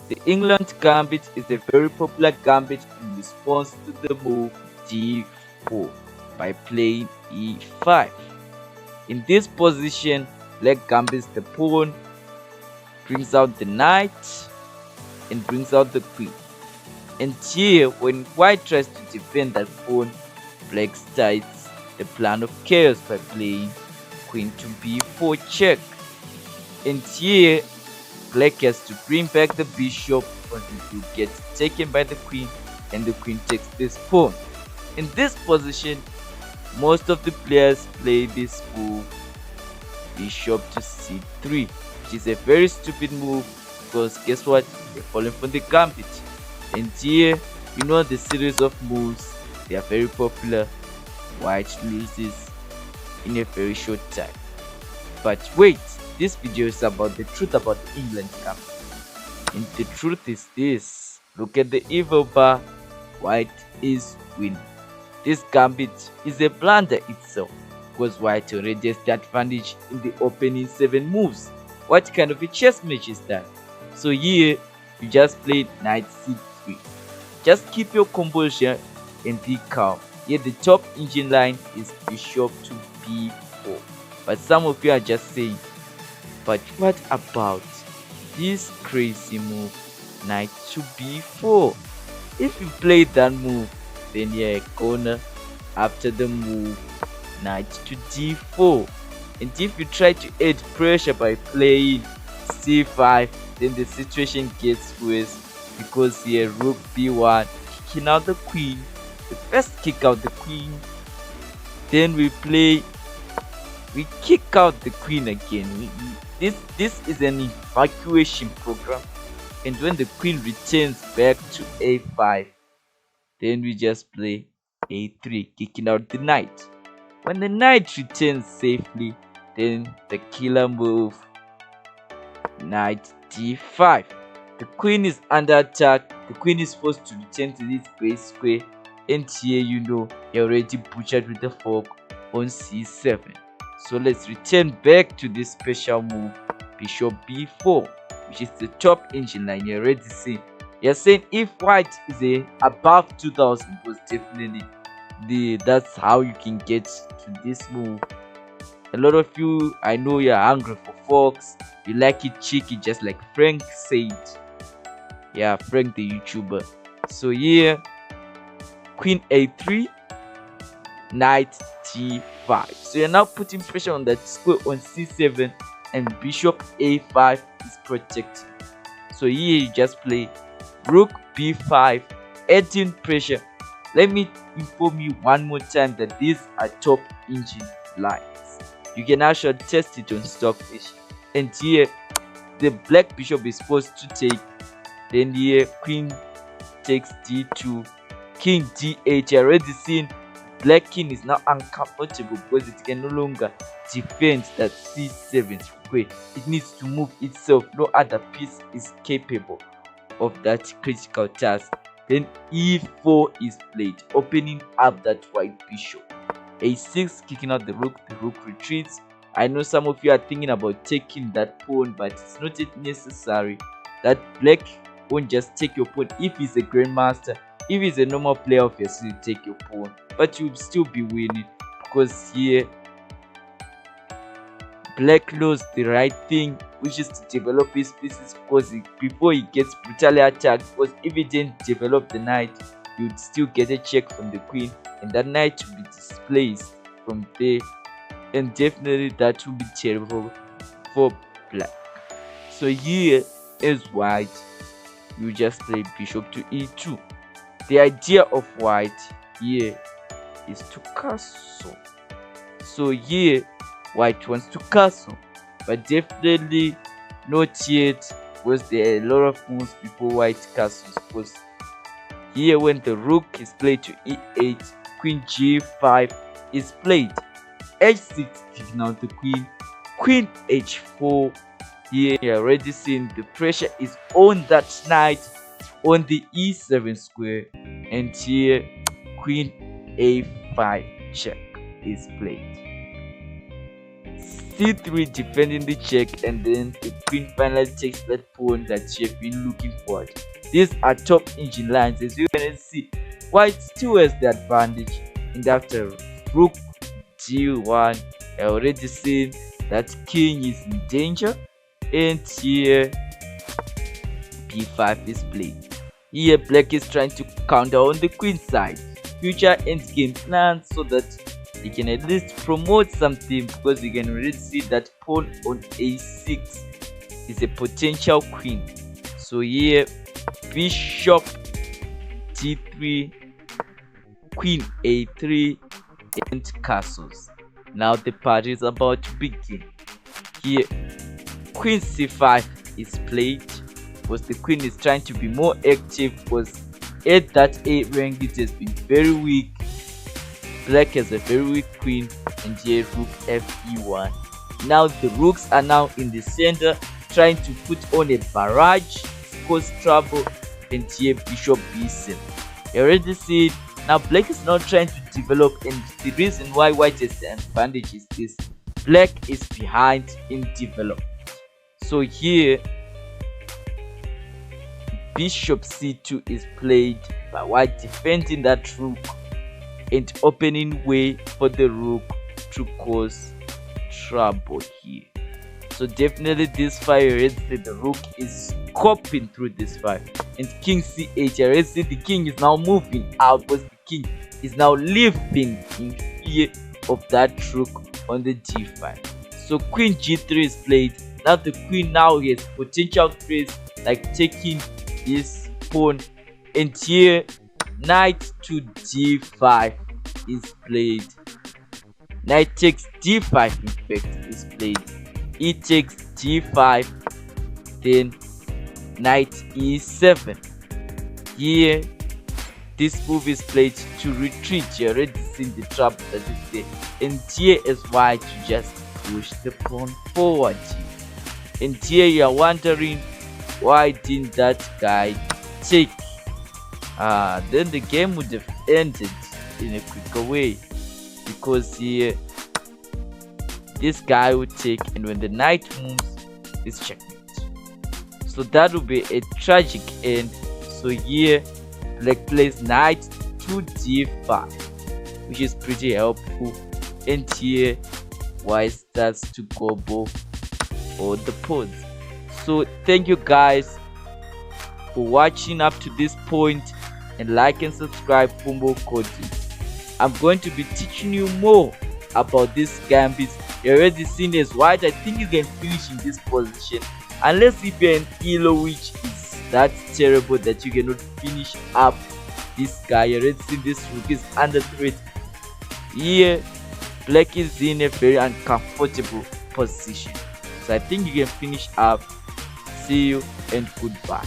The England Gambit is a very popular gambit in response to the move d4 by playing e5. In this position, black gambits the pawn, brings out the knight, and brings out the queen. And here, when white tries to defend that pawn, black starts the plan of chaos by playing queen to b4 check. And here, black has to bring back the bishop because it will get taken by the queen, and the queen takes this pawn. In this position, most of the players play this move bishop to c3, which is a very stupid move because guess what, you're falling for the gambit. And here, you know the series of moves, they are very popular. White loses in a very short time. But wait, this video is about the truth about the England Gambit. And the truth is this: look at the evil bar, white is winning. This gambit is a blunder itself because white already has the advantage in the opening 7 moves. What kind of a chess match is that? So here, you just play knight c3. Just keep your composure and be calm. Here the top engine line is bishop to b4. But some of you are just saying, but what about this crazy move, knight to b4? If you play that move, then you're a corner after the move knight to d4. And if you try to add pressure by playing c5, then the situation gets worse because here rook b1, kicking out the queen. We first kick out the queen, then we kick out the queen again. This is an evacuation program, and when the queen returns back to a5, then we just play a3, kicking out the knight. When the knight returns safely, then the killer move, knight d5. The queen is under attack. The queen is forced to return to this base square, and here you know you're already butchered with the fork on c7. So let's return back to this special move, bishop b4, which is the top engine line. You already see. You're saying if white is above 2000, was definitely that's how you can get to this move. A lot of you, I know you're hungry for forks. You like it cheeky, just like Frank said. Yeah, Frank the YouTuber. So here, queen a3, knight g5. So you're now putting pressure on that square on c7, and bishop a5 is protected. So here you just play rook b5, adding pressure. Let me inform you one more time that these are top engine lines. You can actually test it on Stockfish. And here the black bishop is supposed to take. Then here queen takes d2, king d8. You already seen black king is now uncomfortable because it can no longer defend that c7 square. It needs to move itself. No other piece is capable of that critical task. Then e4 is played, opening up that white bishop. a6, kicking out the rook retreats. I know some of you are thinking about taking that pawn, but it's not yet necessary. That black won't just take your pawn if he's a grandmaster. If he's a normal player, obviously take your pawn, but you'll still be winning because here black knows the right thing, which is to develop his pieces before he gets brutally attacked. Because if he didn't develop the knight, you'd still get a check from the queen, and that knight will be displaced from there, and definitely that will be terrible for black. So here is white, you just play bishop to e2. The idea of white here is to castle. So here white wants to castle, but definitely not yet, because there are a lot of moves before white castles. Because here when the rook is played to e8, queen g5 is played, h6 kicking out the queen, queen h4. Here you're already seeing the pressure is on that knight on the e7 square, and here queen a5 check is played. c3 defending the check, and then the queen finally takes that pawn that you have been looking for. These are top engine lines. As you can see, white still has the advantage. And after rook g1, I already seen that king is in danger, and here b5 is played. Here black is trying to counter on the queen side, future endgame plans, so that he can at least promote something, because you can already see that pawn on a6 is a potential queen. So here bishop d3, queen a3, and castles. Now the party is about to begin. Here queen c5 is played, because the queen is trying to be more active, because at that a rank it has been very weak. Black has a very weak queen, and here rook fe1. Now the rooks are now in the center, trying to put on a barrage, cause trouble, and here bishop b7. You already see it. Now black is now trying to develop, and the reason why white has the advantage is this: black is behind in development. So here bishop c2 is played by white, defending that rook and opening way for the rook to cause trouble here. So definitely this fire, the rook is coping through this fire. And king c8, already see the king is now moving out, because the king is now living in fear of that rook on the g5. So queen g3 is played. Now the queen now has potential threats like taking this pawn, and here knight to d5 is played. Knight takes d5 in fact is played. E takes d5, then knight e7. Here this move is played to retreat. You already seen the trap that is there, and here is why to just push the pawn forward here. And here you are wondering, why didn't that guy take? Then the game would have ended in a quicker way, because here this guy would take, and when the knight moves, it's checkmate. So that would be a tragic end. So here black plays knight to d5, which is pretty helpful, and here white starts to gobble all the pawns. So thank you guys for watching up to this point, and like and subscribe for more content. I'm going to be teaching you more about this gambit. You already seen as white. I think you can finish in this position, unless if you're an elo, which is that terrible that you cannot finish up this guy. You already seen this rook is under threat. Here black is in a very uncomfortable position, so I think you can finish up. See you and goodbye.